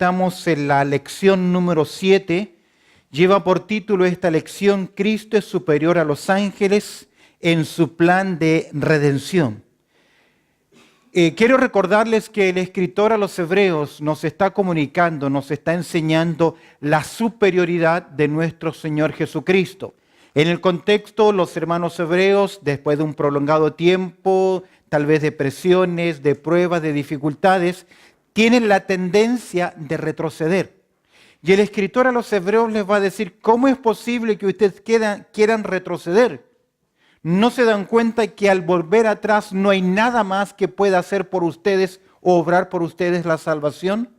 estamos en la lección número 7. Lleva por título esta lección: Cristo es superior a los ángeles en su plan de redención. Quiero recordarles que el escritor a los Hebreos nos está comunicando, nos está enseñando la superioridad de nuestro Señor Jesucristo. En el contexto, los hermanos hebreos, después de un prolongado tiempo, tal vez de presiones, de pruebas, de dificultades, tienen la tendencia de retroceder. Y el escritor a los hebreos les va a decir: ¿cómo es posible que ustedes quieran retroceder? ¿No se dan cuenta que al volver atrás no hay nada más que pueda hacer por ustedes o obrar por ustedes la salvación?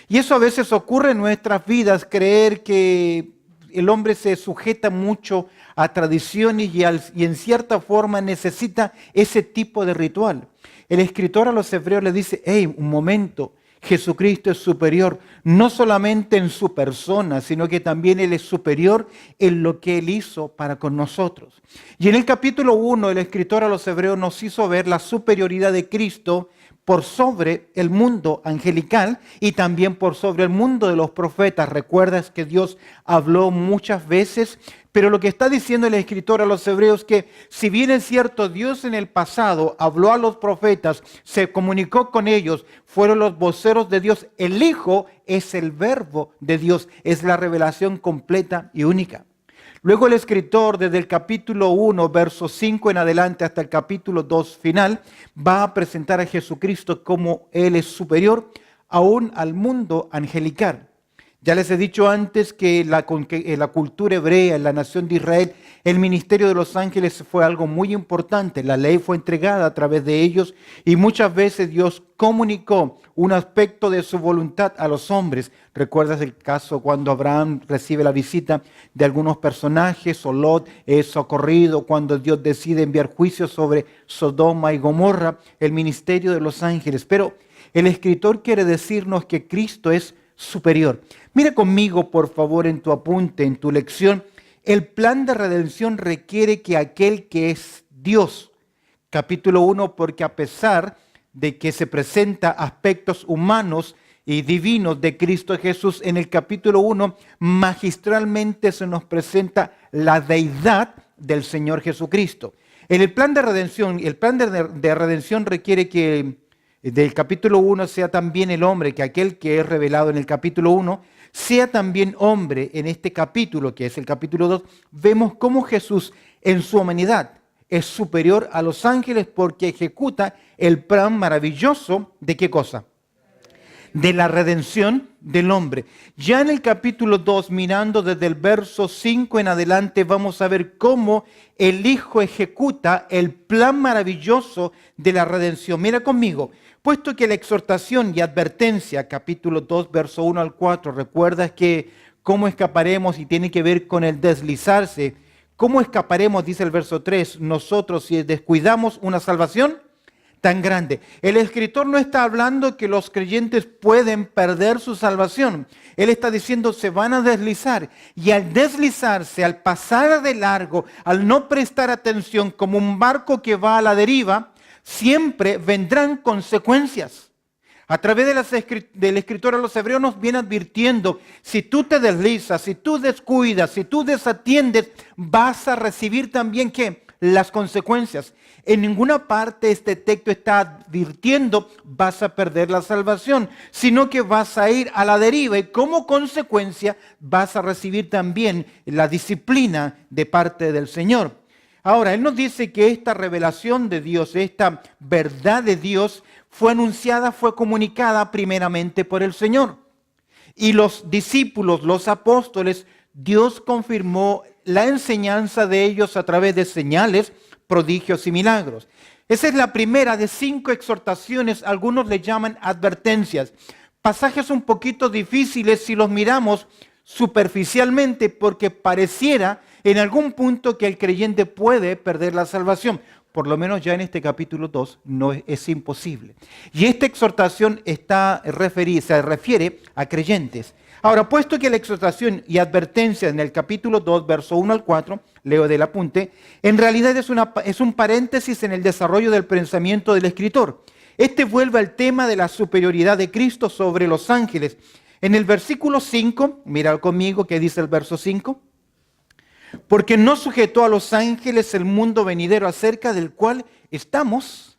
Y eso a veces ocurre en nuestras vidas, creer que el hombre se sujeta mucho a tradiciones y en cierta forma necesita ese tipo de ritual. El escritor a los hebreos le dice: hey, un momento, Jesucristo es superior, no solamente en su persona, sino que también Él es superior en lo que Él hizo para con nosotros. Y en el capítulo 1, el escritor a los hebreos nos hizo ver la superioridad de Cristo por sobre el mundo angelical y también por sobre el mundo de los profetas. Recuerdas que Dios habló muchas veces, pero lo que está diciendo el escritor a los hebreos es que si bien es cierto, Dios en el pasado habló a los profetas, se comunicó con ellos, fueron los voceros de Dios, el Hijo es el verbo de Dios, es la revelación completa y única. Luego el escritor, desde el capítulo 1, verso 5 en adelante hasta el capítulo 2 final, va a presentar a Jesucristo como Él es superior aún al mundo angelical. Ya les he dicho antes que en la cultura hebrea, en la nación de Israel, el ministerio de los ángeles fue algo muy importante. La ley fue entregada a través de ellos y muchas veces Dios comunicó un aspecto de su voluntad a los hombres. ¿Recuerdas el caso cuando Abraham recibe la visita de algunos personajes, o Lot es socorrido cuando Dios decide enviar juicio sobre Sodoma y Gomorra? El ministerio de los ángeles. Pero el escritor quiere decirnos que Cristo es superior. Mira conmigo, por favor, en tu apunte, en tu lección. El plan de redención requiere que aquel que es Dios, capítulo 1, porque a pesar de que se presenta aspectos humanos y divinos de Cristo Jesús, en el capítulo 1 magistralmente se nos presenta la deidad del Señor Jesucristo. En el plan de redención, el plan de redención requiere que del capítulo 1 sea también el hombre, que aquel que es revelado en el capítulo 1 sea también hombre en este capítulo, que es el capítulo 2. Vemos cómo Jesús en su humanidad es superior a los ángeles porque ejecuta el plan maravilloso de ¿qué cosa? De la redención del hombre. Ya en el capítulo 2, mirando desde el verso 5 en adelante, vamos a ver cómo el Hijo ejecuta el plan maravilloso de la redención. Mira conmigo, puesto que la exhortación y advertencia, capítulo 2, verso 1 al 4, recuerdas que cómo escaparemos y tiene que ver con el deslizarse. ¿Cómo escaparemos, dice el verso 3, nosotros si descuidamos una salvación tan grande? El escritor no está hablando que los creyentes pueden perder su salvación. Él está diciendo se van a deslizar. Y al deslizarse, al pasar de largo, al no prestar atención como un barco que va a la deriva, siempre vendrán consecuencias. A través del escritor a los hebreos nos viene advirtiendo, si tú te deslizas, si tú descuidas, si tú desatiendes, vas a recibir también ¿qué? Las consecuencias. En ninguna parte este texto está advirtiendo vas a perder la salvación, sino que vas a ir a la deriva y como consecuencia vas a recibir también la disciplina de parte del Señor. Ahora, Él nos dice que esta revelación de Dios, esta verdad de Dios fue anunciada, fue comunicada primeramente por el Señor. Y los discípulos, los apóstoles, Dios confirmó la enseñanza de ellos a través de señales, prodigios y milagros. Esa es la primera de 5 exhortaciones, algunos le llaman advertencias. Pasajes un poquito difíciles si los miramos superficialmente porque pareciera en algún punto que el creyente puede perder la salvación. Por lo menos ya en este capítulo 2 no es imposible. Y esta exhortación se refiere a creyentes. Ahora, puesto que la exhortación y advertencia en el capítulo 2, verso 1 al 4, leo del apunte, en realidad es un paréntesis en el desarrollo del pensamiento del escritor. Este vuelve al tema de la superioridad de Cristo sobre los ángeles. En el versículo 5, mira conmigo qué dice el verso 5. Porque no sujetó a los ángeles el mundo venidero acerca del cual estamos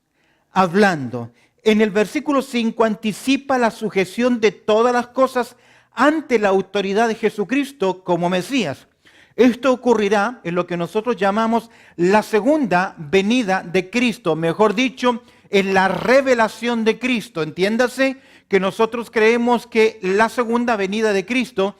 hablando. En el versículo 5 anticipa la sujeción de todas las cosas ante la autoridad de Jesucristo como Mesías. Esto ocurrirá en lo que nosotros llamamos la segunda venida de Cristo, mejor dicho, en la revelación de Cristo. Entiéndase que nosotros creemos que la segunda venida de Cristo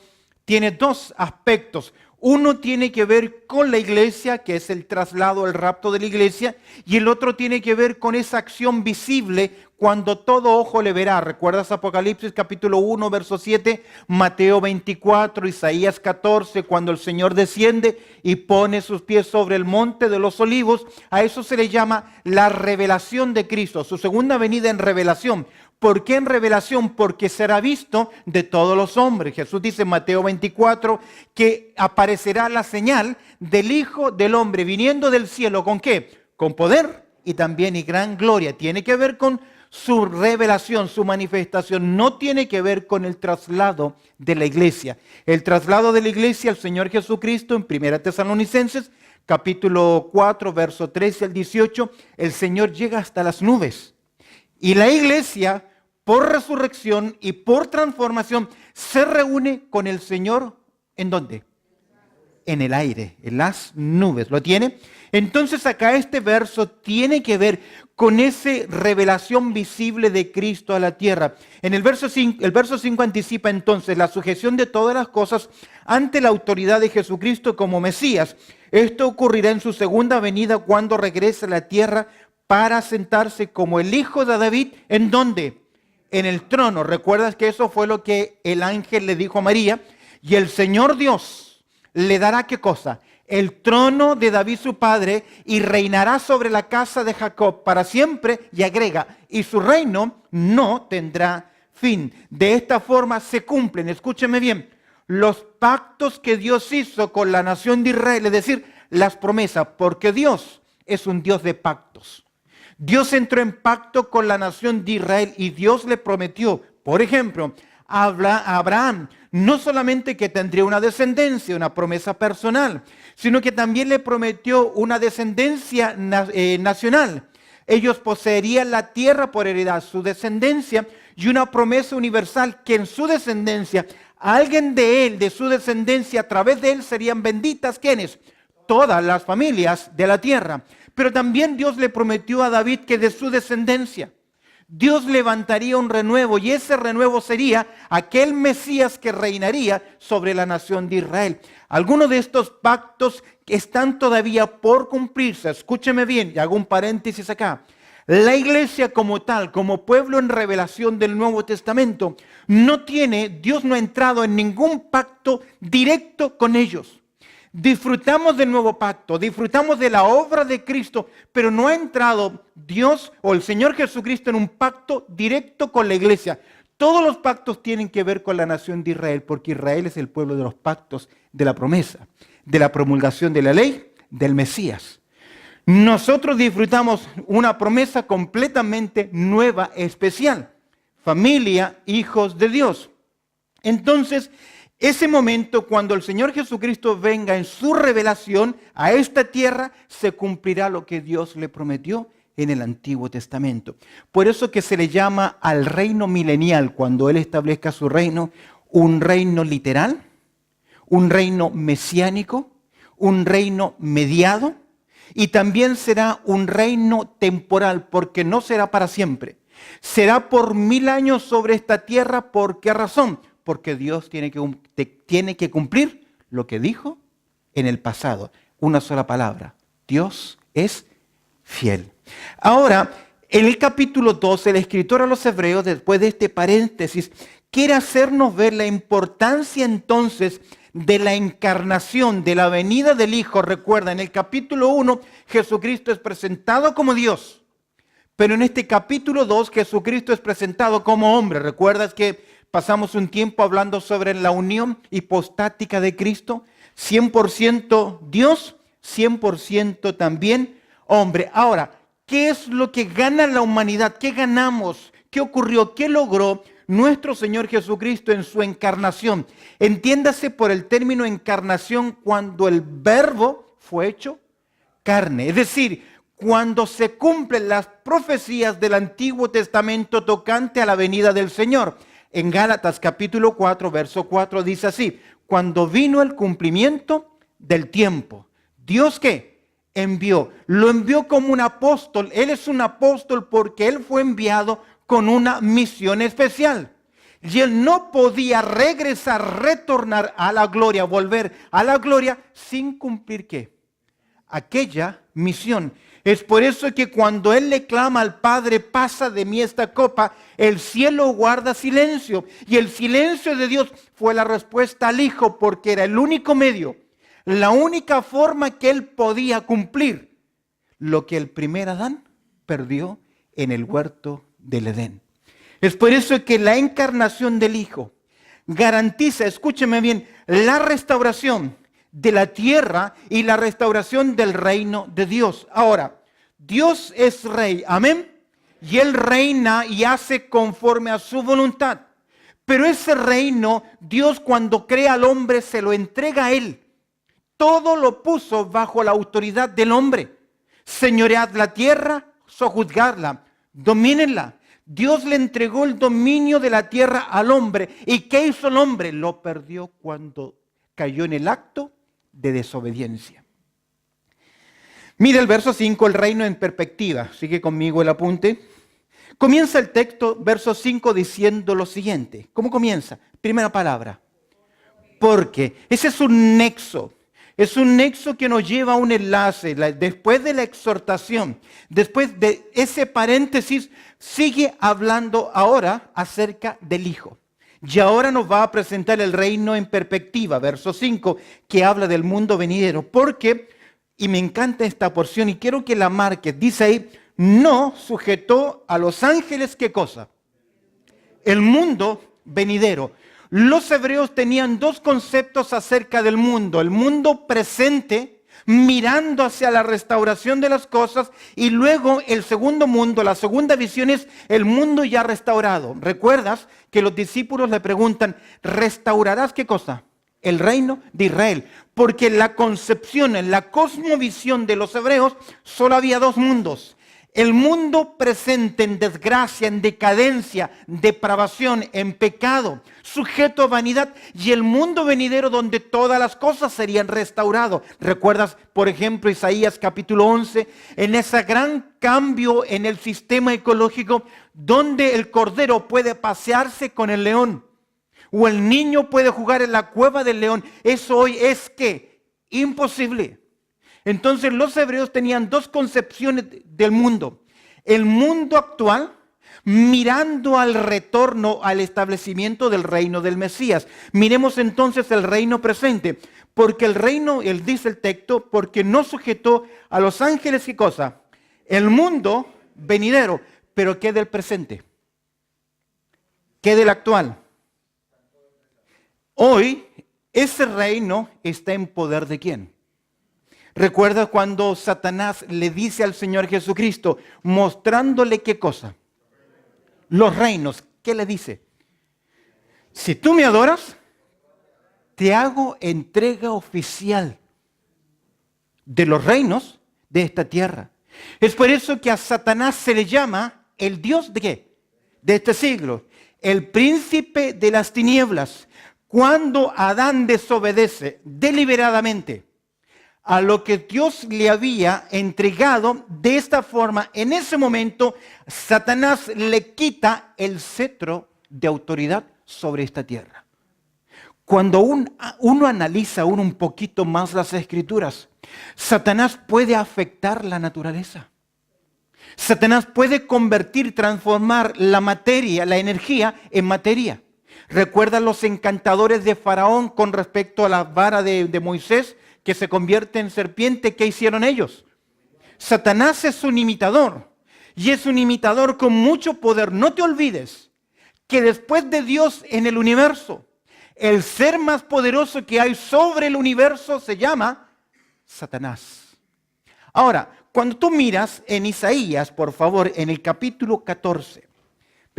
tiene dos aspectos. Uno tiene que ver con la iglesia, que es el traslado, el rapto de la iglesia, y el otro tiene que ver con esa acción visible cuando todo ojo le verá. ¿Recuerdas Apocalipsis capítulo 1, verso 7, Mateo 24, Isaías 14, cuando el Señor desciende y pone sus pies sobre el monte de los olivos? A eso se le llama la revelación de Cristo, su segunda venida en revelación. ¿Por qué en revelación? Porque será visto de todos los hombres. Jesús dice en Mateo 24 que aparecerá la señal del Hijo del Hombre viniendo del cielo. ¿Con qué? Con poder y también y gran gloria. Tiene que ver con su revelación, su manifestación. No tiene que ver con el traslado de la iglesia. El traslado de la iglesia al Señor Jesucristo en 1 Tesalonicenses capítulo 4, verso 13 al 18, el Señor llega hasta las nubes. Y la iglesia, por resurrección y por transformación, se reúne con el Señor, ¿en dónde? En el aire, en las nubes. ¿Lo tiene? Entonces acá este verso tiene que ver con esa revelación visible de Cristo a la tierra. En el verso 5 anticipa entonces la sujeción de todas las cosas ante la autoridad de Jesucristo como Mesías. Esto ocurrirá en su segunda venida cuando regrese a la tierra para sentarse como el Hijo de David. ¿En dónde? En el trono. ¿Recuerdas que eso fue lo que el ángel le dijo a María? Y el Señor Dios le dará ¿qué cosa? El trono de David su padre, y reinará sobre la casa de Jacob para siempre, y agrega, y su reino no tendrá fin. De esta forma se cumplen, escúcheme bien, los pactos que Dios hizo con la nación de Israel, es decir, las promesas, porque Dios es un Dios de pactos. Dios entró en pacto con la nación de Israel y Dios le prometió, por ejemplo, a Abraham, no solamente que tendría una descendencia, una promesa personal, sino que también le prometió una descendencia nacional. Ellos poseerían la tierra por heredad, su descendencia, y una promesa universal que en su descendencia, alguien de él, de su descendencia, a través de él serían benditas, ¿quiénes? Todas las familias de la tierra. Pero también Dios le prometió a David que de su descendencia Dios levantaría un renuevo, y ese renuevo sería aquel Mesías que reinaría sobre la nación de Israel. Algunos de estos pactos están todavía por cumplirse. Escúcheme bien, y hago un paréntesis acá. La iglesia como tal, como pueblo en revelación del Nuevo Testamento, Dios no ha entrado en ningún pacto directo con ellos. Disfrutamos del nuevo pacto, disfrutamos de la obra de Cristo, pero no ha entrado Dios o el Señor Jesucristo en un pacto directo con la iglesia. Todos los pactos tienen que ver con la nación de Israel, porque Israel es el pueblo de los pactos, de la promesa, de la promulgación de la ley, del Mesías. Nosotros disfrutamos una promesa completamente nueva, especial. Familia, hijos de Dios. Entonces, ese momento, cuando el Señor Jesucristo venga en su revelación a esta tierra, se cumplirá lo que Dios le prometió en el Antiguo Testamento. Por eso que se le llama al reino milenial, cuando Él establezca su reino, un reino literal, un reino mesiánico, un reino mediado, y también será un reino temporal, porque no será para siempre. Será por 1000 años sobre esta tierra. ¿Por qué razón? Porque Dios tiene que cumplir lo que dijo en el pasado. Una sola palabra. Dios es fiel. Ahora, en el capítulo 12, el escritor a los Hebreos, después de este paréntesis, quiere hacernos ver la importancia entonces de la encarnación, de la venida del Hijo. Recuerda, en el capítulo 1, Jesucristo es presentado como Dios. Pero en este capítulo 2, Jesucristo es presentado como hombre. ¿Recuerdas que pasamos un tiempo hablando sobre la unión hipostática de Cristo? 100% Dios, 100% también hombre. Ahora, ¿qué es lo que gana la humanidad? ¿Qué ganamos? ¿Qué ocurrió? ¿Qué logró nuestro Señor Jesucristo en su encarnación. Entiéndase por el término encarnación cuando el verbo fue hecho carne. Es decir, cuando se cumplen las profecías del Antiguo Testamento tocante a la venida del Señor. En Gálatas capítulo 4, verso 4 dice así: cuando vino el cumplimiento del tiempo. ¿Dios qué? Envió. Lo envió como un apóstol. Él es un apóstol porque él fue enviado con una misión especial. Y él no podía regresar, retornar a la gloria, volver a la gloria sin cumplir ¿qué? Aquella misión. Es por eso que cuando él le clama al Padre, pasa de mí esta copa, el cielo guarda silencio. Y el silencio de Dios fue la respuesta al Hijo, porque era el único medio, la única forma que él podía cumplir lo que el primer Adán perdió en el huerto del Edén. Es por eso que la encarnación del Hijo garantiza, escúcheme bien, la restauración de la tierra y la restauración del reino de Dios. Ahora, Dios es rey, amén, y él reina y hace conforme a su voluntad. Pero ese reino, Dios cuando crea al hombre se lo entrega a él. Todo lo puso bajo la autoridad del hombre. Señoread la tierra, sojuzgadla, domínenla. Dios le entregó el dominio de la tierra al hombre. ¿Y qué hizo el hombre? Lo perdió cuando cayó en el acto de desobediencia. Mira el verso 5, el reino en perspectiva. Sigue conmigo el apunte. Comienza el texto, verso 5, diciendo lo siguiente. ¿Cómo comienza? Primera palabra. Porque. Ese es un nexo. Es un nexo que nos lleva a un enlace. Después de la exhortación, después de ese paréntesis, sigue hablando ahora acerca del Hijo. Y ahora nos va a presentar el reino en perspectiva, verso 5, que habla del mundo venidero. Porque, y me encanta esta porción y quiero que la marques, dice ahí, no sujetó a los ángeles, ¿qué cosa? El mundo venidero. Los hebreos tenían dos conceptos acerca del mundo. El mundo presente, mirando hacia la restauración de las cosas, y luego el segundo mundo, la segunda visión es el mundo ya restaurado. ¿Recuerdas que los discípulos le preguntan, ¿restaurarás qué cosa? El reino de Israel. Porque en la concepción, en la cosmovisión de los hebreos, solo había dos mundos. El mundo presente en desgracia, en decadencia, depravación, en pecado, sujeto a vanidad, y el mundo venidero donde todas las cosas serían restauradas. ¿Recuerdas, por ejemplo, Isaías capítulo 11, en ese gran cambio en el sistema ecológico donde el cordero puede pasearse con el león o el niño puede jugar en la cueva del león? Eso hoy es ¿qué? Imposible. Entonces los hebreos tenían dos concepciones del mundo. El mundo actual, mirando al retorno, al establecimiento del reino del Mesías. Miremos entonces el reino presente. Porque el reino, él dice el texto, porque no sujetó a los ángeles, ¿qué cosa? El mundo venidero. Pero ¿qué del presente? ¿Qué del actual? Hoy, ese reino está en poder ¿de quién? ¿Recuerda cuando Satanás le dice al Señor Jesucristo, mostrándole qué cosa? Los reinos. ¿Qué le dice? Si tú me adoras, te hago entrega oficial de los reinos de esta tierra. Es por eso que a Satanás se le llama el Dios de ¿qué? De este siglo. El príncipe de las tinieblas. Cuando Adán desobedece deliberadamente a lo que Dios le había entregado, de esta forma, en ese momento, Satanás le quita el cetro de autoridad sobre esta tierra. Cuando uno analiza un poquito más las Escrituras, Satanás puede afectar la naturaleza. Satanás puede convertir, transformar la materia, la energía, en materia. ¿Recuerdan los encantadores de Faraón con respecto a la vara de Moisés, que se convierte en serpiente? ¿Qué hicieron ellos? Satanás es un imitador, y es un imitador con mucho poder. No te olvides que después de Dios en el universo, el ser más poderoso que hay sobre el universo se llama Satanás. Ahora, cuando tú miras en Isaías, por favor, en el capítulo 14,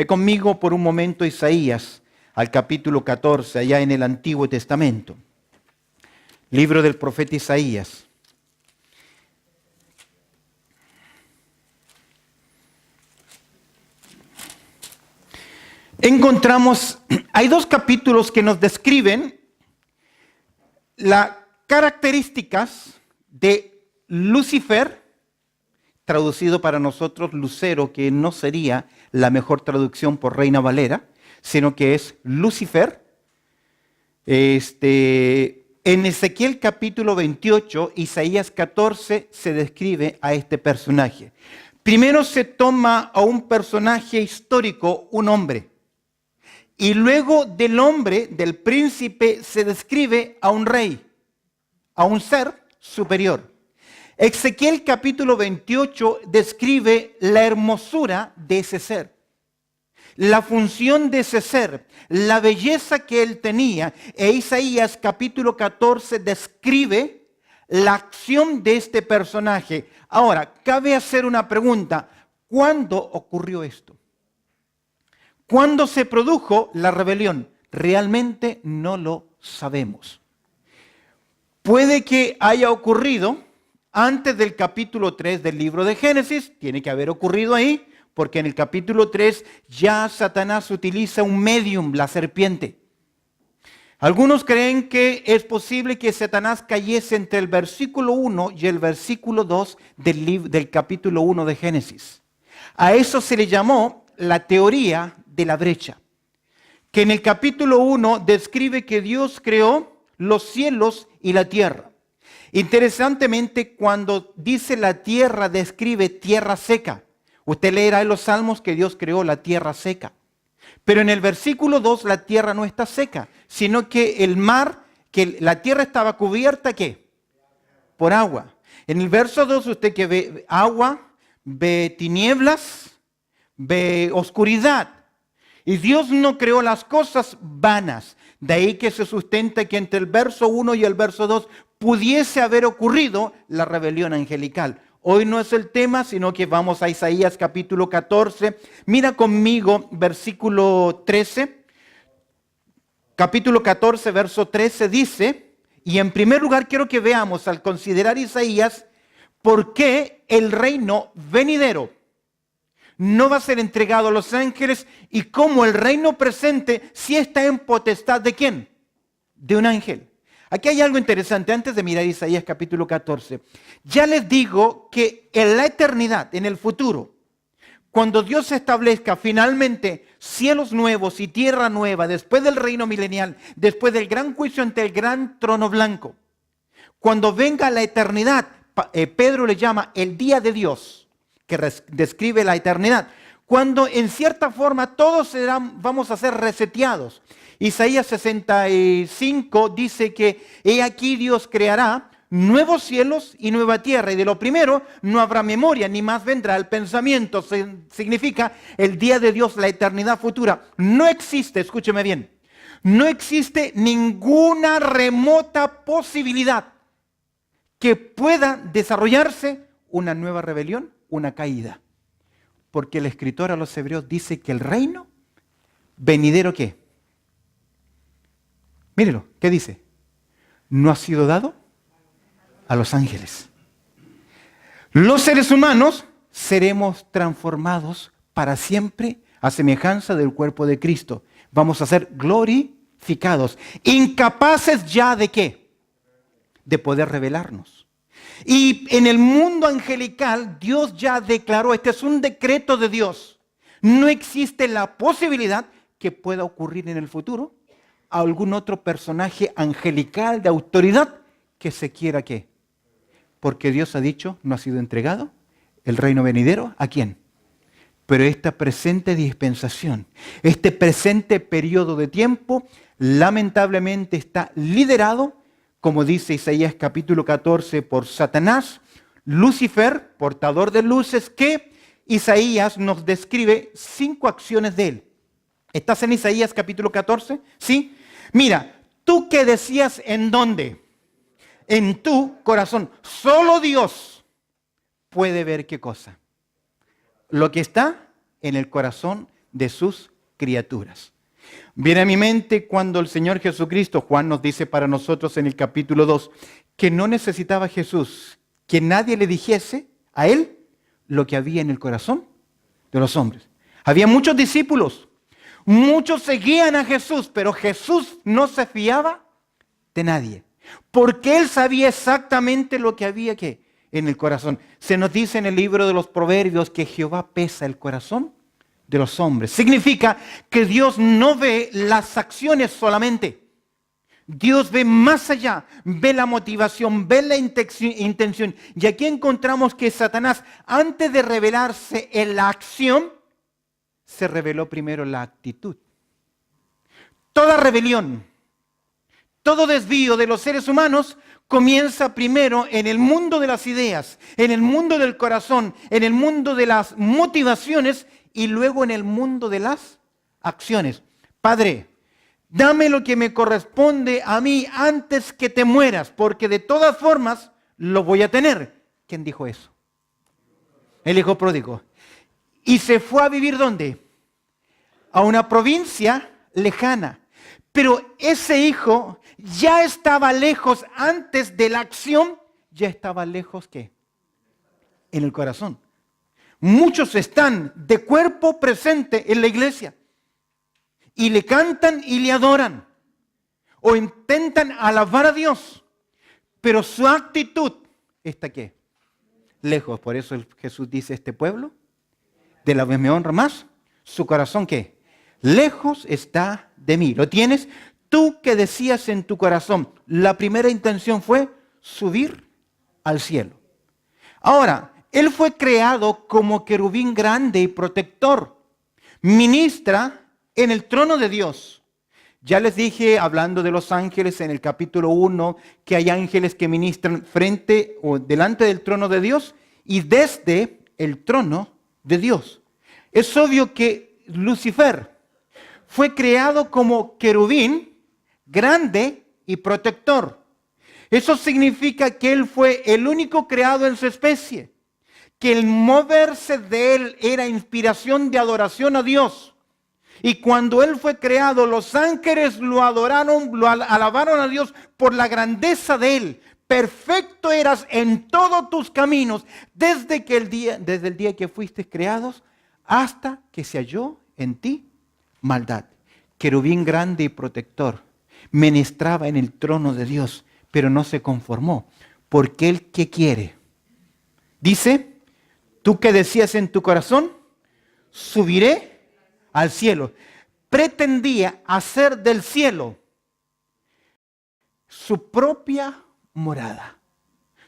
Ve conmigo por un momento Isaías, al capítulo 14, allá en el Antiguo Testamento. Libro del profeta Isaías. Encontramos, hay dos capítulos que nos describen las características de Lucifer, traducido para nosotros Lucero, que no sería la mejor traducción por Reina Valera, sino que es Lucifer. En Ezequiel capítulo 28, Isaías 14, se describe a este personaje. Primero se toma a un personaje histórico, un hombre. Y luego del hombre, del príncipe, se describe a un rey, a un ser superior. Ezequiel capítulo 28 describe la hermosura de ese ser, la función de ese ser, la belleza que él tenía. E Isaías capítulo 14 describe la acción de este personaje. Ahora, cabe hacer una pregunta. ¿Cuándo ocurrió esto? ¿Cuándo se produjo la rebelión? Realmente no lo sabemos. Puede que haya ocurrido antes del capítulo 3 del libro de Génesis, tiene que haber ocurrido ahí, porque en el capítulo 3 ya Satanás utiliza un medium, la serpiente. Algunos creen que es posible que Satanás cayese entre el versículo 1 y el versículo 2 del capítulo 1 de Génesis. A eso se le llamó la teoría de la brecha, que en el capítulo 1 describe que Dios creó los cielos y la tierra. Interesantemente, cuando dice la tierra, describe tierra seca. Usted leerá en los Salmos que Dios creó la tierra seca. Pero en el versículo 2 la tierra no está seca, sino que el mar, que la tierra estaba cubierta, ¿qué? Por agua. En el verso 2 usted que ve agua, ve tinieblas, ve oscuridad. Y Dios no creó las cosas vanas. De ahí que se sustenta que entre el verso 1 y el verso 2 pudiese haber ocurrido la rebelión angelical. Hoy no es el tema, sino que vamos a Isaías capítulo 14. Mira conmigo versículo 13. Capítulo 14, verso 13 dice, y en primer lugar quiero que veamos al considerar Isaías, por qué el reino venidero no va a ser entregado a los ángeles y cómo el reino presente sí está en potestad ¿de quién? De un ángel. Aquí hay algo interesante antes de mirar Isaías capítulo 14. Ya les digo que en la eternidad, en el futuro, cuando Dios establezca finalmente cielos nuevos y tierra nueva, después del reino milenial, después del gran juicio ante el gran trono blanco, cuando venga la eternidad, Pedro le llama el día de Dios, que describe la eternidad, cuando en cierta forma todos vamos a ser reseteados. Isaías 65 dice que he aquí Dios creará nuevos cielos y nueva tierra, y de lo primero no habrá memoria, ni más vendrá el pensamiento. Significa el día de Dios, la eternidad futura. No existe, escúcheme bien, no existe ninguna remota posibilidad que pueda desarrollarse una nueva rebelión, una caída. Porque el escritor a los hebreos dice que el reino venidero, ¿qué? Mírelo, ¿qué dice? No ha sido dado a los ángeles. Los seres humanos seremos transformados para siempre a semejanza del cuerpo de Cristo. Vamos a ser glorificados, incapaces ya de ¿qué? De poder revelarnos. Y en el mundo angelical, Dios ya declaró, este es un decreto de Dios. No existe la posibilidad que pueda ocurrir en el futuro a algún otro personaje angelical de autoridad que se quiera ¿qué? Porque Dios ha dicho, no ha sido entregado el reino venidero, ¿a quién? Pero esta presente dispensación, este presente periodo de tiempo, lamentablemente está liderado, como dice Isaías capítulo 14, por Satanás, Lucifer, portador de luces, que Isaías nos describe 5 acciones de él. ¿Estás en Isaías capítulo 14? ¿Sí? Mira, tú que decías en dónde, en tu corazón, solo Dios puede ver qué cosa. Lo que está en el corazón de sus criaturas. Viene a mi mente cuando el Señor Jesucristo, Juan nos dice para nosotros en el capítulo 2, que no necesitaba Jesús que nadie le dijese a él lo que había en el corazón de los hombres. Había muchos discípulos, muchos seguían a Jesús, pero Jesús no se fiaba de nadie, porque él sabía exactamente lo que había en el corazón. Se nos dice en el libro de los Proverbios que Jehová pesa el corazón de los hombres. Significa que Dios no ve las acciones solamente. Dios ve más allá, ve la motivación, ve la intención. Y aquí encontramos que Satanás, antes de revelarse en la acción, se reveló primero la actitud. Toda rebelión, todo desvío de los seres humanos comienza primero en el mundo de las ideas, en el mundo del corazón, en el mundo de las motivaciones y luego en el mundo de las acciones. Padre, dame lo que me corresponde a mí antes que te mueras, porque de todas formas lo voy a tener. ¿Quién dijo eso? El hijo pródigo. Y se fue a vivir ¿dónde? A una provincia lejana. Pero ese hijo ya estaba lejos antes de la acción, ya estaba lejos ¿qué? En el corazón. Muchos están de cuerpo presente en la iglesia y le cantan y le adoran o intentan alabar a Dios, pero su actitud está ¿qué? Lejos. Por eso Jesús dice, este pueblo de la vez me honra más, su corazón ¿qué? Lejos está de mí. ¿Lo tienes? Tú que decías en tu corazón, la primera intención fue subir al cielo. Ahora, él fue creado como querubín grande y protector. Ministra en el trono de Dios. Ya les dije, hablando de los ángeles en el capítulo 1, que hay ángeles que ministran frente o delante del trono de Dios y desde el trono de Dios. Es obvio que Lucifer fue creado como querubín grande y protector. Eso significa que él fue el único creado en su especie, que el moverse de él era inspiración de adoración a Dios. Y cuando él fue creado, los ángeles lo adoraron, lo alabaron a Dios por la grandeza de él. Perfecto eras en todos tus caminos desde el día que fuiste creados hasta que se halló en ti maldad. Querubín grande y protector, ministraba en el trono de Dios, pero no se conformó, porque él ¿qué quiere? Dice, tú que decías en tu corazón, subiré al cielo. Pretendía hacer del cielo su propia morada,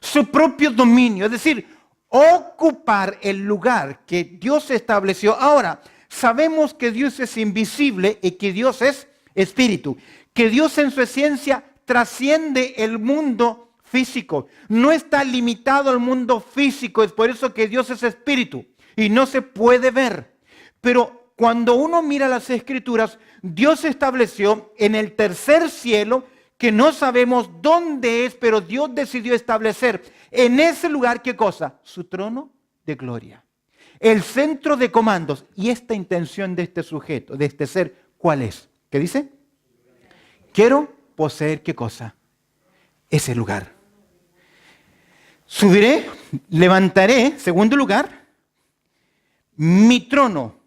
su propio dominio, es decir, ocupar el lugar que Dios estableció. Ahora, sabemos que Dios es invisible y que Dios es espíritu, que Dios en su esencia trasciende el mundo físico, no está limitado al mundo físico, es por eso que Dios es espíritu y no se puede ver. Pero cuando uno mira las escrituras, Dios estableció en el tercer cielo, que no sabemos dónde es, pero Dios decidió establecer en ese lugar, ¿qué cosa? Su trono de gloria. El centro de comandos. Y esta intención de este sujeto, de este ser, ¿cuál es? ¿Qué dice? Quiero poseer, ¿qué cosa? Ese lugar. Subiré, levantaré, segundo lugar, mi trono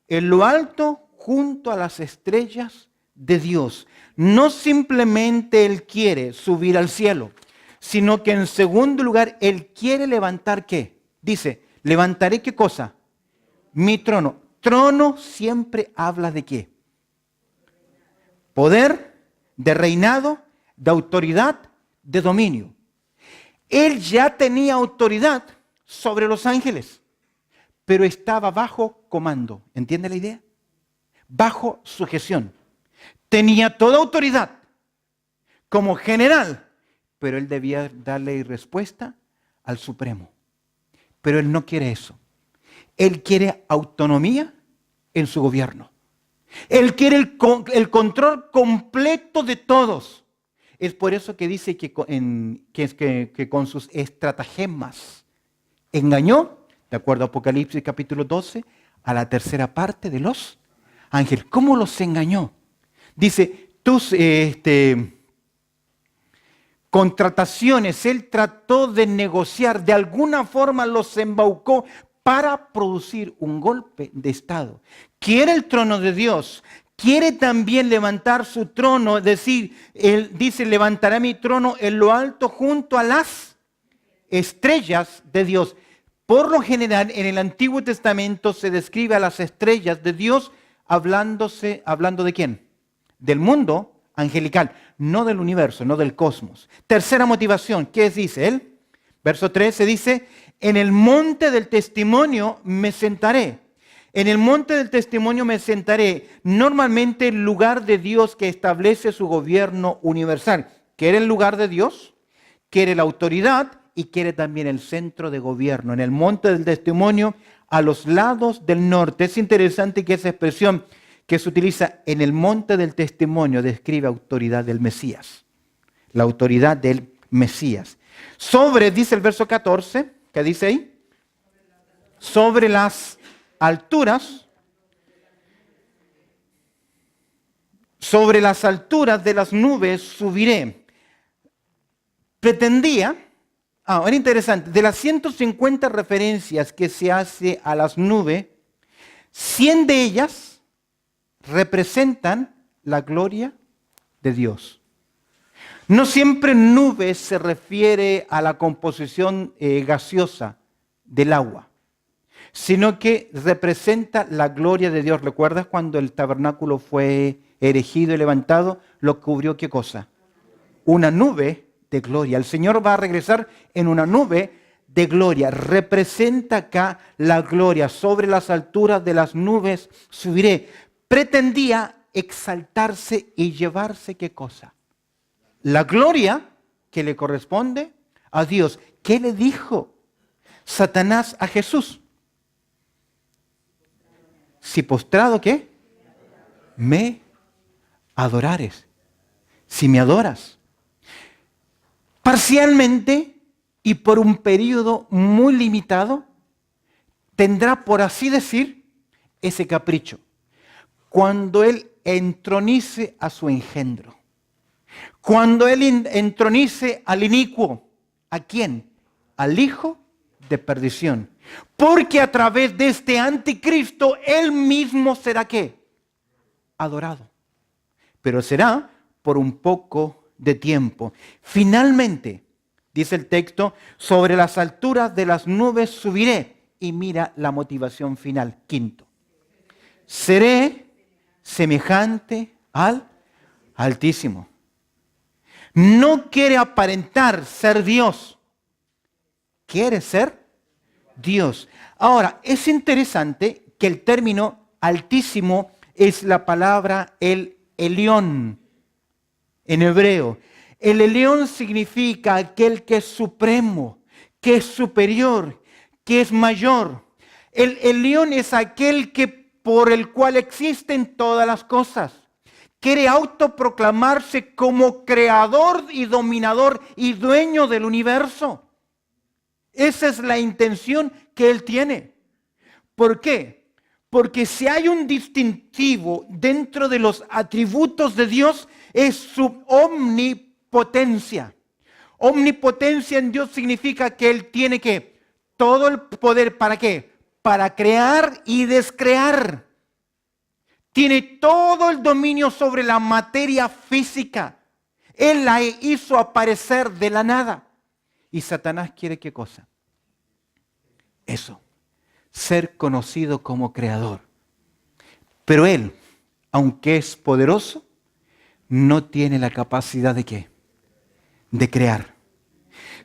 en lo alto junto a las estrellas de Dios. No simplemente Él quiere subir al cielo, sino que en segundo lugar Él quiere levantar ¿qué? Dice, levantaré ¿qué cosa? Mi trono. Trono siempre habla de ¿qué? Poder, de reinado, de autoridad, de dominio. Él ya tenía autoridad sobre los ángeles, pero estaba bajo comando. ¿Entiende la idea? Bajo sujeción. Tenía toda autoridad como general, pero él debía darle respuesta al Supremo. Pero él no quiere eso. Él quiere autonomía en su gobierno. Él quiere el control completo de todos. Es por eso que dice que con sus estratagemas engañó, de acuerdo a Apocalipsis capítulo 12, a la tercera parte de los ángeles. ¿Cómo los engañó? Dice, tus contrataciones, él trató de negociar, de alguna forma los embaucó para producir un golpe de Estado. Quiere el trono de Dios, quiere también levantar su trono, es decir, él dice, levantaré mi trono en lo alto junto a las estrellas de Dios. Por lo general, en el Antiguo Testamento se describe a las estrellas de Dios hablando ¿de quién? Del mundo angelical, no del universo, no del cosmos. Tercera motivación, ¿qué dice él? Verso 13 dice, en el monte del testimonio me sentaré. En el monte del testimonio me sentaré. Normalmente el lugar de Dios que establece su gobierno universal. ¿Quiere el lugar de Dios? ¿Quiere la autoridad? Y quiere también el centro de gobierno. En el monte del testimonio, a los lados del norte. Es interesante que esa expresión que se utiliza en el monte del testimonio describe autoridad del Mesías. La autoridad del Mesías. Sobre, dice el verso 14, ¿qué dice ahí? Sobre las alturas de las nubes subiré. Pretendía, era interesante, de las 150 referencias que se hace a las nubes, 100 de ellas representan la gloria de Dios. No siempre nubes se refiere a la composición gaseosa del agua, sino que representa la gloria de Dios. ¿Recuerdas cuando el tabernáculo fue erigido y levantado? Lo cubrió, ¿qué cosa? Una nube de gloria. El Señor va a regresar en una nube de gloria. Representa acá la gloria. Sobre las alturas de las nubes subiré. Pretendía exaltarse y llevarse, ¿qué cosa? La gloria que le corresponde a Dios. ¿Qué le dijo Satanás a Jesús? Si postrado, ¿qué? Me adorares. Si me adoras. Parcialmente y por un periodo muy limitado, tendrá, por así decir, ese capricho. Cuando él entronice a su engendro. Cuando él entronice al inicuo. ¿A quién? Al hijo de perdición. Porque a través de este anticristo, él mismo será ¿qué? Adorado. Pero será por un poco de tiempo. Finalmente, dice el texto, sobre las alturas de las nubes subiré. Y mira la motivación final, quinto. Seré semejante al Altísimo. No quiere aparentar ser Dios. Quiere ser Dios. Ahora, es interesante que el término Altísimo es la palabra el Elión en hebreo. El Elión significa aquel que es supremo, que es superior, que es mayor. El Elión es aquel que por el cual existen todas las cosas. Quiere autoproclamarse como creador y dominador y dueño del universo. Esa es la intención que él tiene. ¿Por qué? Porque si hay un distintivo dentro de los atributos de Dios, es su omnipotencia. Omnipotencia en Dios significa que él tiene que todo el poder, ¿para qué? Para crear y descrear. Tiene todo el dominio sobre la materia física. Él la hizo aparecer de la nada. Y Satanás quiere ¿qué cosa? Eso, ser conocido como creador. Pero él, aunque es poderoso, no tiene la capacidad de ¿qué? De crear.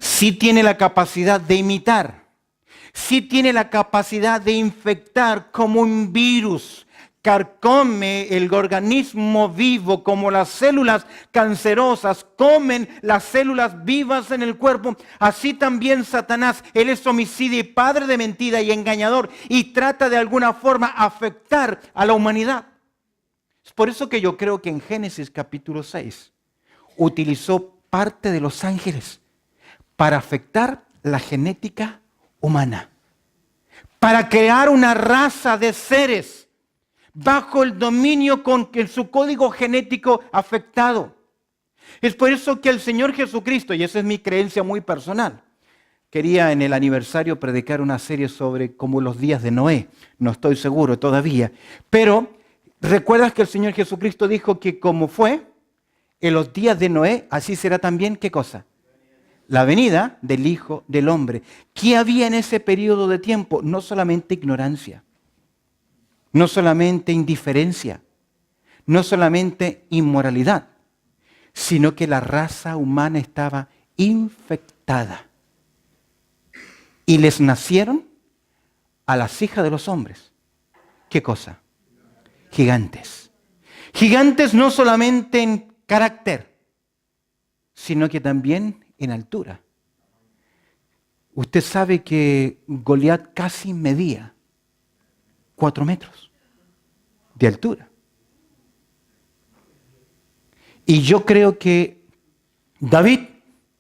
Sí tiene la capacidad de imitar. Sí tiene la capacidad de infectar como un virus. Carcome el organismo vivo como las células cancerosas comen las células vivas en el cuerpo. Así también Satanás, él es homicida y padre de mentira y engañador y trata de alguna forma afectar a la humanidad. Es por eso que yo creo que en Génesis capítulo 6 utilizó parte de los ángeles para afectar la genética humana, para crear una raza de seres bajo el dominio con su código genético afectado. Es por eso que el Señor Jesucristo, y esa es mi creencia muy personal, quería en el aniversario predicar una serie sobre como los días de Noé, no estoy seguro todavía, pero ¿recuerdas que el Señor Jesucristo dijo que como fue en los días de Noé, así será también, ¿qué cosa? La venida del Hijo del Hombre. ¿Qué había en ese periodo de tiempo? No solamente ignorancia, no solamente indiferencia, no solamente inmoralidad, sino que la raza humana estaba infectada. Y les nacieron a las hijas de los hombres. ¿Qué cosa? Gigantes. Gigantes no solamente en carácter, sino que también en altura. Usted sabe que Goliat casi medía 4 metros de altura. Y yo creo que David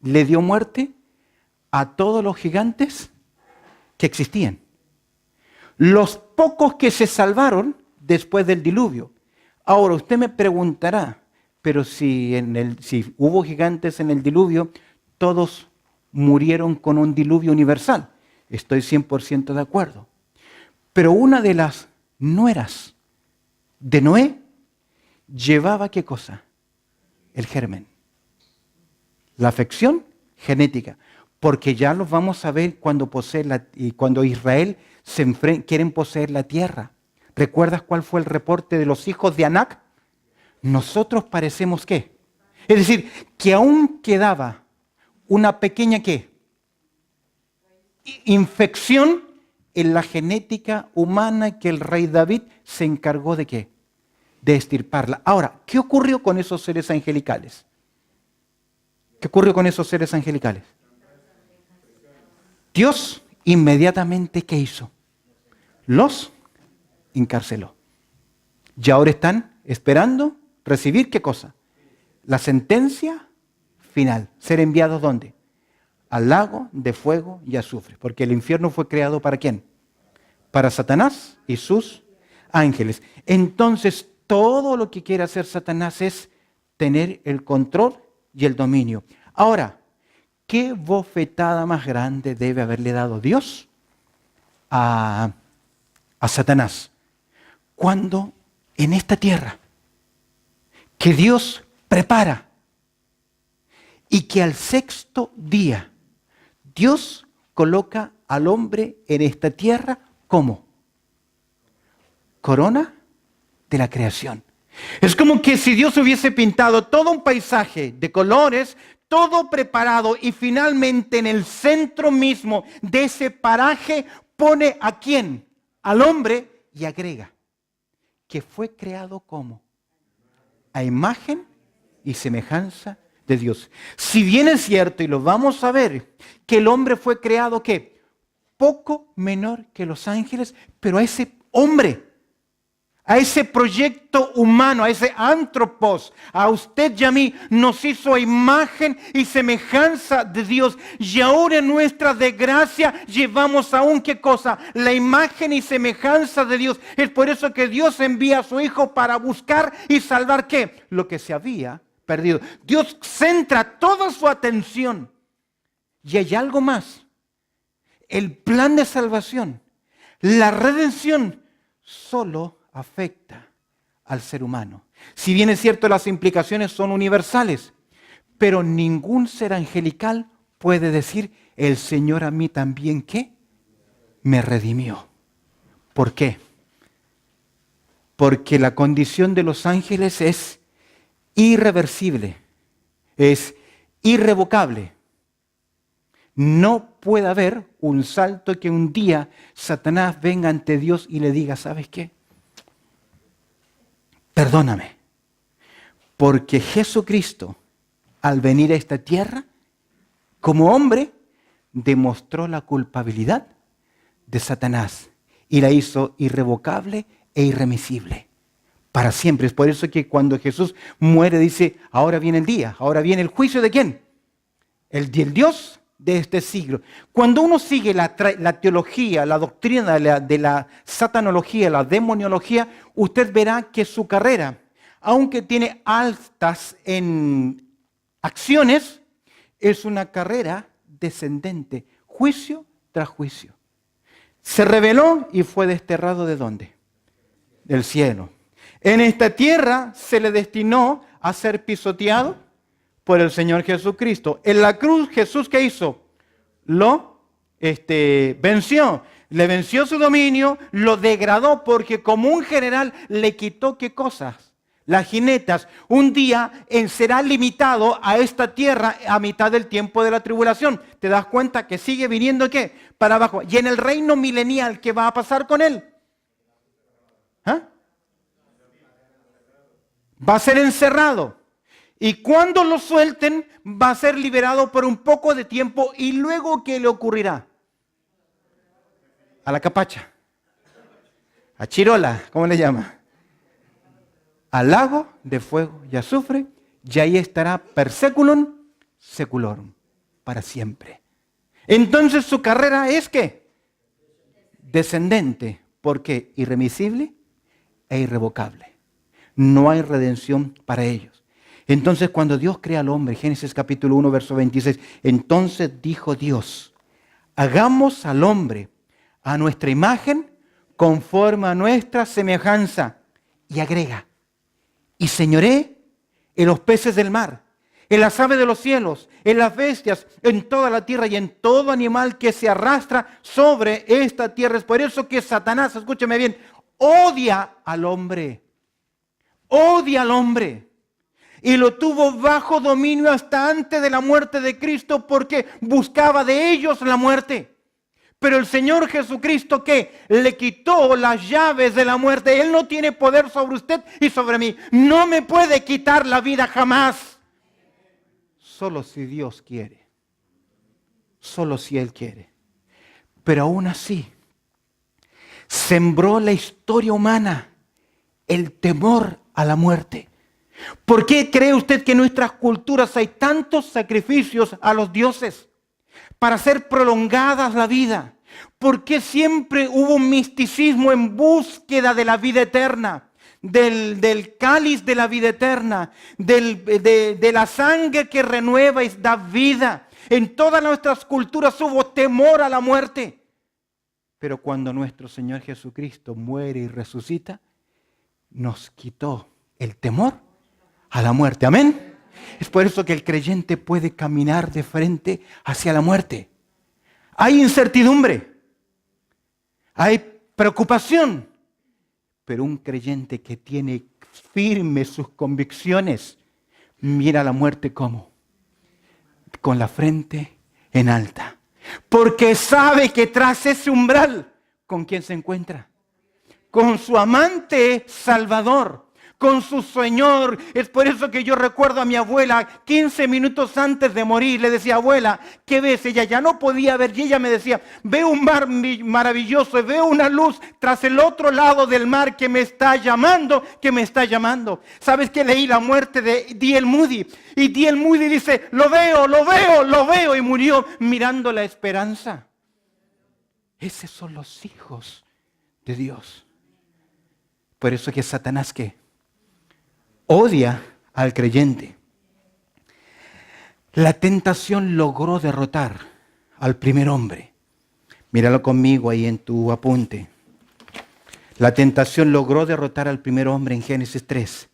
le dio muerte a todos los gigantes que existían. Los pocos que se salvaron después del diluvio. Ahora usted me preguntará, pero si hubo gigantes en el diluvio, todos murieron con un diluvio universal. Estoy 100% de acuerdo. Pero una de las nueras de Noé llevaba ¿qué cosa? El germen. La afección genética. Porque ya los vamos a ver cuando cuando Israel quieren poseer la tierra. ¿Recuerdas cuál fue el reporte de los hijos de Anac? Nosotros parecemos ¿qué? Es decir, que aún quedaba una pequeña ¿qué? Infección en la genética humana que el rey David se encargó de ¿qué? De extirparla. Ahora, ¿qué ocurrió con esos seres angelicales? ¿Qué ocurrió con esos seres angelicales? Dios inmediatamente ¿qué hizo? Los encarceló. Y ahora están esperando recibir ¿qué cosa? La sentencia final. Ser enviados ¿dónde? Al lago de fuego y azufre. Porque el infierno fue creado ¿para quién? Para Satanás y sus ángeles. Entonces, todo lo que quiere hacer Satanás es tener el control y el dominio. Ahora, ¿qué bofetada más grande debe haberle dado Dios a Satanás? Cuando en esta tierra que Dios prepara y que al 6º día Dios coloca al hombre en esta tierra como corona de la creación. Es como que si Dios hubiese pintado todo un paisaje de colores, todo preparado y finalmente en el centro mismo de ese paraje pone ¿a quién? Al hombre y agrega que fue creado como a imagen y semejanza de Dios. Si bien es cierto, y lo vamos a ver, que el hombre fue creado ¿qué? Poco menor que los ángeles, pero a ese hombre, a ese proyecto humano, a ese antropos, a usted y a mí, nos hizo a imagen y semejanza de Dios. Y ahora en nuestra desgracia llevamos aún ¿qué cosa? La imagen y semejanza de Dios. Es por eso que Dios envía a su Hijo para buscar y salvar ¿qué? Lo que se había perdido. Dios centra toda su atención. Y hay algo más. El plan de salvación, la redención, solo afecta al ser humano. Si bien es cierto, las implicaciones son universales, pero ningún ser angelical puede decir, el Señor a mí también, ¿qué? Me redimió. ¿Por qué? Porque la condición de los ángeles es irreversible, es irrevocable. No puede haber un salto que un día Satanás venga ante Dios y le diga, ¿sabes qué? Perdóname, porque Jesucristo, al venir a esta tierra, como hombre, demostró la culpabilidad de Satanás y la hizo irrevocable e irremisible para siempre. Es por eso que cuando Jesús muere dice, ahora viene el día, ahora viene el juicio ¿de quién? El Dios de este siglo. Cuando uno sigue la teología, la doctrina de la satanología, la demoniología, usted verá que su carrera, aunque tiene altas en acciones, es una carrera descendente, juicio tras juicio. Se rebeló y fue desterrado ¿de dónde? Del cielo. En esta tierra se le destinó a ser pisoteado por el Señor Jesucristo. En la cruz, Jesús, ¿qué hizo? Lo venció. Le venció su dominio, lo degradó porque como un general le quitó ¿qué cosas? Las jinetas. Un día será limitado a esta tierra a mitad del tiempo de la tribulación. ¿Te das cuenta que sigue viniendo qué? Para abajo. Y en el reino milenial, ¿qué va a pasar con él? ¿Ah? Va a ser encerrado. Y cuando lo suelten, va a ser liberado por un poco de tiempo. ¿Y luego qué le ocurrirá? A la capacha. A Chirola, ¿cómo le llama? Al lago de fuego y azufre. Y ahí estará per seculum seculorum. Para siempre. Entonces su carrera es ¿qué? Descendente. ¿Por qué? Irremisible e irrevocable. No hay redención para ellos. Entonces cuando Dios crea al hombre, Génesis capítulo 1, verso 26, entonces dijo Dios, hagamos al hombre a nuestra imagen, conforme a nuestra semejanza. Y agrega, y señoré en los peces del mar, en las aves de los cielos, en las bestias, en toda la tierra y en todo animal que se arrastra sobre esta tierra. Es por eso que Satanás, escúcheme bien, odia al hombre. Odia al hombre y lo tuvo bajo dominio hasta antes de la muerte de Cristo porque buscaba de ellos la muerte. Pero el Señor Jesucristo que le quitó las llaves de la muerte, Él no tiene poder sobre usted y sobre mí. No me puede quitar la vida jamás. Solo si Dios quiere. Solo si Él quiere. Pero aún así, sembró la historia humana el temor a la muerte. ¿Por qué cree usted que en nuestras culturas hay tantos sacrificios a los dioses para hacer prolongadas la vida? ¿Por qué siempre hubo un misticismo en búsqueda de la vida eterna? Del cáliz de la vida eterna, de la sangre que renueva y da vida. En todas nuestras culturas hubo temor a la muerte. Pero cuando nuestro Señor Jesucristo muere y resucita, nos quitó el temor a la muerte. Amén. Es por eso que el creyente puede caminar de frente hacia la muerte. Hay incertidumbre, hay preocupación, pero un creyente que tiene firmes sus convicciones, mira la muerte como con la frente en alta, porque sabe que tras ese umbral, ¿con quién se encuentra? Con su amante Salvador, con su Señor. Es por eso que yo recuerdo a mi abuela 15 minutos antes de morir. Le decía, abuela, ¿qué ves? Ella ya no podía ver y ella me decía, veo un mar maravilloso y veo una luz tras el otro lado del mar que me está llamando, ¿Sabes qué? Leí la muerte de D.L. Moody y D.L. Moody dice, lo veo y murió mirando la esperanza. Esos son los hijos de Dios. Por eso que Satanás, ¿qué? Odia al creyente. La tentación logró derrotar al primer hombre. Míralo conmigo ahí en tu apunte. La tentación logró derrotar al primer hombre en Génesis 3.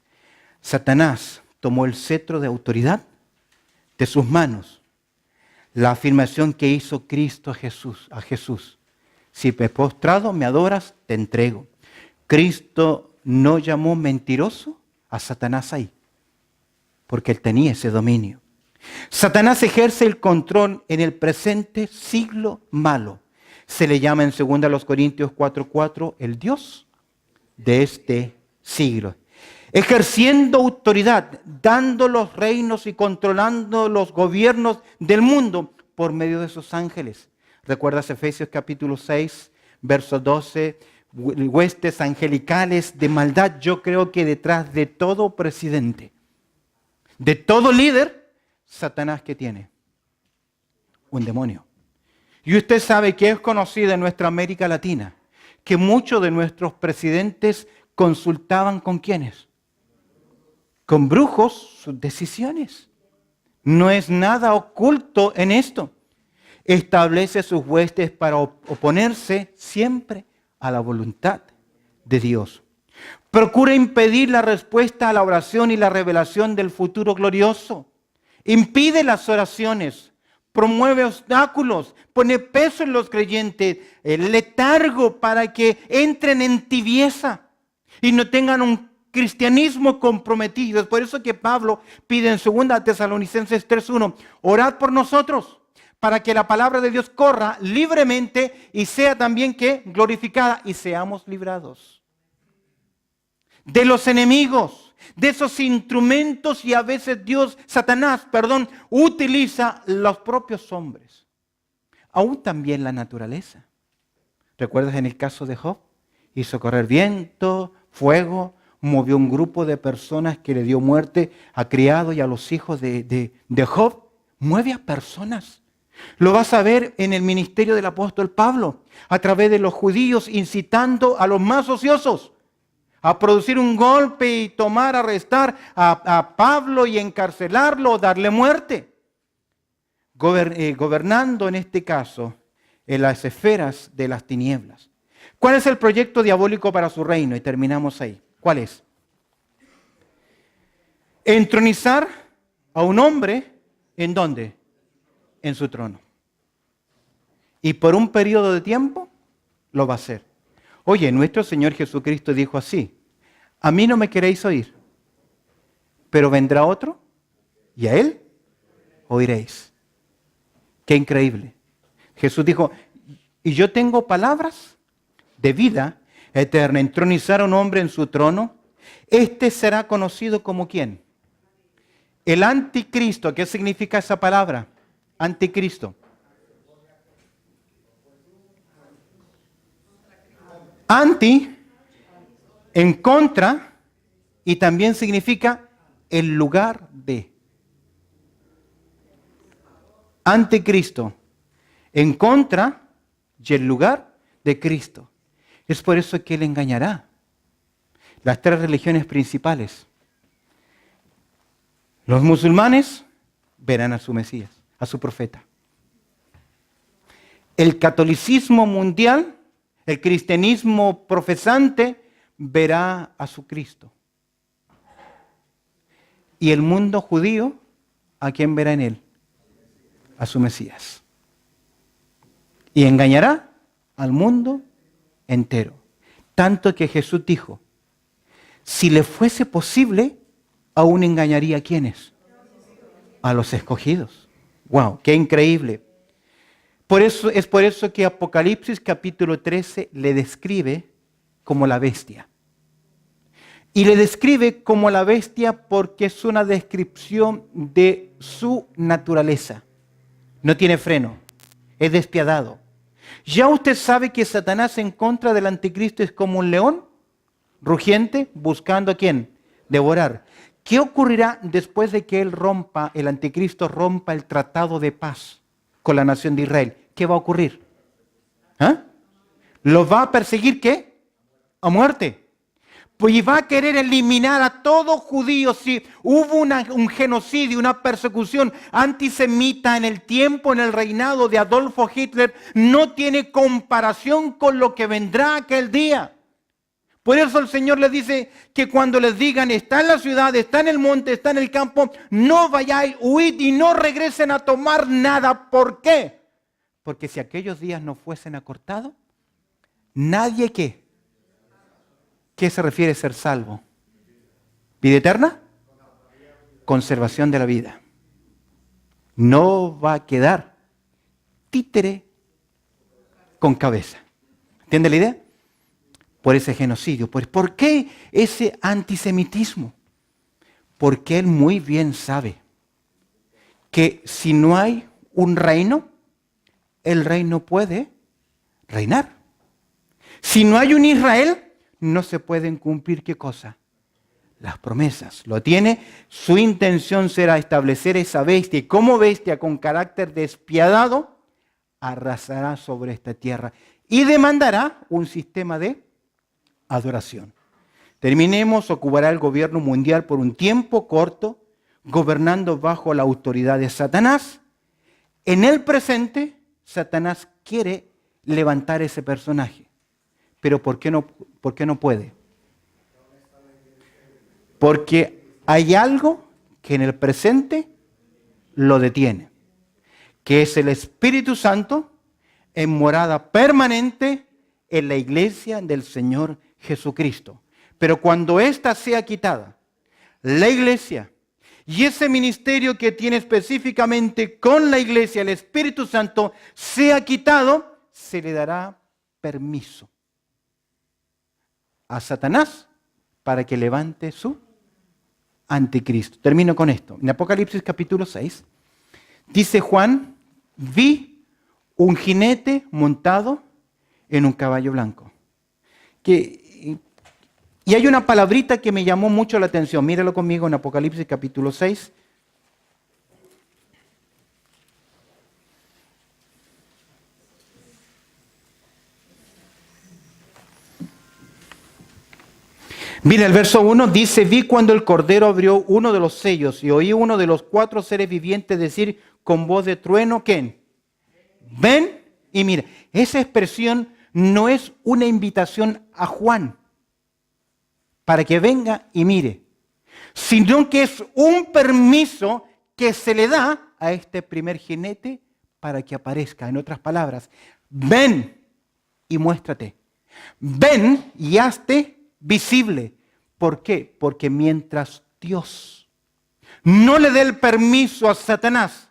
Satanás tomó el cetro de autoridad de sus manos. La afirmación que hizo Cristo a Jesús. Si me postrado me adoras, te entrego. Cristo no llamó mentiroso a Satanás ahí, porque él tenía ese dominio. Satanás ejerce el control en el presente siglo malo. Se le llama en 2 Corintios 4:4 el Dios de este siglo. Ejerciendo autoridad, dando los reinos y controlando los gobiernos del mundo por medio de sus ángeles. ¿Recuerdas Efesios capítulo 6, verso 12? Huestes angelicales de maldad. Yo creo que detrás de todo presidente, de todo líder, Satanás, ¿qué tiene? Un demonio. Y usted sabe que es conocido en nuestra América Latina que muchos de nuestros presidentes consultaban ¿con quiénes? Con brujos sus decisiones. No es nada oculto en esto. Establece sus huestes para oponerse siempre a la voluntad de Dios. Procura impedir la respuesta a la oración y la revelación del futuro glorioso. Impide las oraciones, promueve obstáculos, pone peso en los creyentes, el letargo para que entren en tibieza y no tengan un cristianismo comprometido. Es por eso que Pablo pide en 2 Tesalonicenses 3:1, orad por nosotros, para que la palabra de Dios corra libremente y sea también que glorificada y seamos librados de los enemigos, de esos instrumentos, y a veces Satanás, utiliza los propios hombres, aún también la naturaleza. ¿Recuerdas en el caso de Job? Hizo correr viento, fuego, movió un grupo de personas que le dio muerte a criados y a los hijos de Job. Mueve a personas. Lo vas a ver en el ministerio del apóstol Pablo, a través de los judíos, incitando a los más ociosos a producir un golpe y arrestar a Pablo y encarcelarlo o darle muerte. Gobernando en este caso en las esferas de las tinieblas. ¿Cuál es el proyecto diabólico para su reino? Y terminamos ahí. ¿Cuál es? Entronizar a un hombre, ¿en dónde? En su trono. Y por un periodo de tiempo lo va a hacer. Oye, nuestro Señor Jesucristo dijo así: a mí no me queréis oír, pero vendrá otro y a él oiréis. Qué increíble. Jesús dijo: y yo tengo palabras de vida eterna. Entronizar a un hombre en su trono. Este será conocido como ¿quién? El anticristo. ¿Qué significa esa palabra? Anticristo. Anti, en contra, y también significa el lugar de. Anticristo, en contra y el lugar de Cristo. Es por eso que Él engañará las tres religiones principales. Los musulmanes verán a su Mesías, a su profeta. El catolicismo mundial, el cristianismo profesante, verá a su Cristo. Y el mundo judío, ¿a quién verá en él? A su Mesías. Y engañará al mundo entero. Tanto que Jesús dijo: si le fuese posible, aún engañaría a ¿quiénes? A los escogidos. ¡Wow! ¡Qué increíble! Es por eso que Apocalipsis capítulo 13 le describe como la bestia. Y le describe como la bestia porque es una descripción de su naturaleza. No tiene freno, es despiadado. Ya usted sabe que Satanás en contra del anticristo es como un león rugiente buscando ¿a quién? Devorar. ¿Qué ocurrirá después de que el anticristo rompa el tratado de paz con la nación de Israel? ¿Qué va a ocurrir? ¿Ah? ¿Lo va a perseguir qué? A muerte. Pues va a querer eliminar a todo judío. Si hubo un genocidio, una persecución antisemita en el tiempo, en el reinado de Adolfo Hitler, no tiene comparación con lo que vendrá aquel día. Por eso el Señor les dice que cuando les digan: está en la ciudad, está en el monte, está en el campo, no vayáis, huid y no regresen a tomar nada. ¿Por qué? Porque si aquellos días no fuesen acortados, nadie ¿qué se refiere a ser salvo? ¿Vida eterna? Conservación de la vida. No va a quedar títere con cabeza. ¿Entiende la idea? Por ese genocidio. ¿Por qué ese antisemitismo? Porque él muy bien sabe que si no hay un reino, el reino puede reinar. Si no hay un Israel, no se pueden cumplir ¿qué cosa? las promesas. Lo tiene. Su intención será establecer esa bestia. Y como bestia con carácter despiadado, arrasará sobre esta tierra y demandará un sistema de adoración. Terminemos, ocupará el gobierno mundial por un tiempo corto, gobernando bajo la autoridad de Satanás. En el presente, Satanás quiere levantar ese personaje. Pero ¿por qué no puede? Porque hay algo que en el presente lo detiene, que es el Espíritu Santo en morada permanente en la iglesia del Señor Jesucristo. Pero cuando ésta sea quitada, la iglesia y ese ministerio que tiene específicamente con la iglesia, el Espíritu Santo, sea quitado, se le dará permiso a Satanás para que levante su anticristo. Termino con esto. En Apocalipsis capítulo 6, dice Juan, vi un jinete montado en un caballo blanco. Y hay una palabrita que me llamó mucho la atención. Míralo conmigo en Apocalipsis capítulo 6. Mira, el verso 1 dice, vi cuando el Cordero abrió uno de los sellos y oí uno de los 4 seres vivientes decir con voz de trueno, ¿quién? Ven y mira. Esa expresión no es una invitación a Juan para que venga y mire, sino que es un permiso que se le da a este primer jinete para que aparezca. En otras palabras, ven y muéstrate. Ven y hazte visible. ¿Por qué? Porque mientras Dios no le dé el permiso a Satanás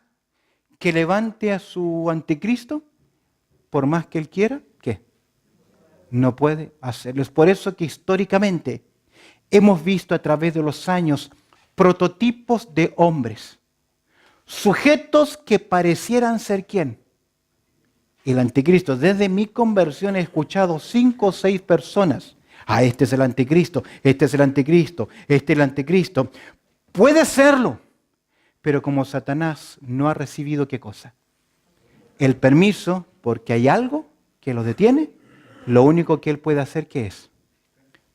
que levante a su anticristo, por más que él quiera, ¿qué? No puede hacerlo. Es por eso que históricamente hemos visto a través de los años prototipos de hombres, sujetos que parecieran ser ¿quién? El anticristo. Desde mi conversión he escuchado 5 o 6 personas. Este es el anticristo, este es el anticristo, este es el anticristo. Puede serlo, pero como Satanás no ha recibido ¿qué cosa? El permiso, porque hay algo que lo detiene, lo único que él puede hacer ¿qué es?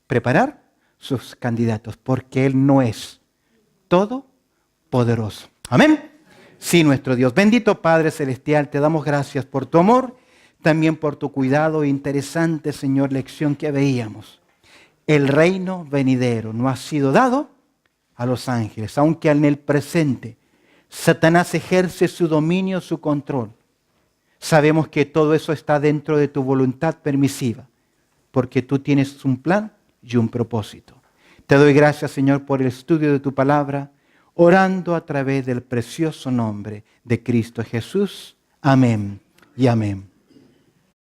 Preparar sus candidatos, porque él no es todopoderoso. Amén. Sí, nuestro Dios. Bendito Padre Celestial, te damos gracias por tu amor, también por tu cuidado. Interesante, Señor, lección que veíamos. El reino venidero no ha sido dado a los ángeles, aunque en el presente Satanás ejerce su dominio, su control. Sabemos que todo eso está dentro de tu voluntad permisiva, porque tú tienes un plan y un propósito. Te doy gracias, Señor, por el estudio de tu palabra, orando a través del precioso nombre de Cristo Jesús. Amén y amén.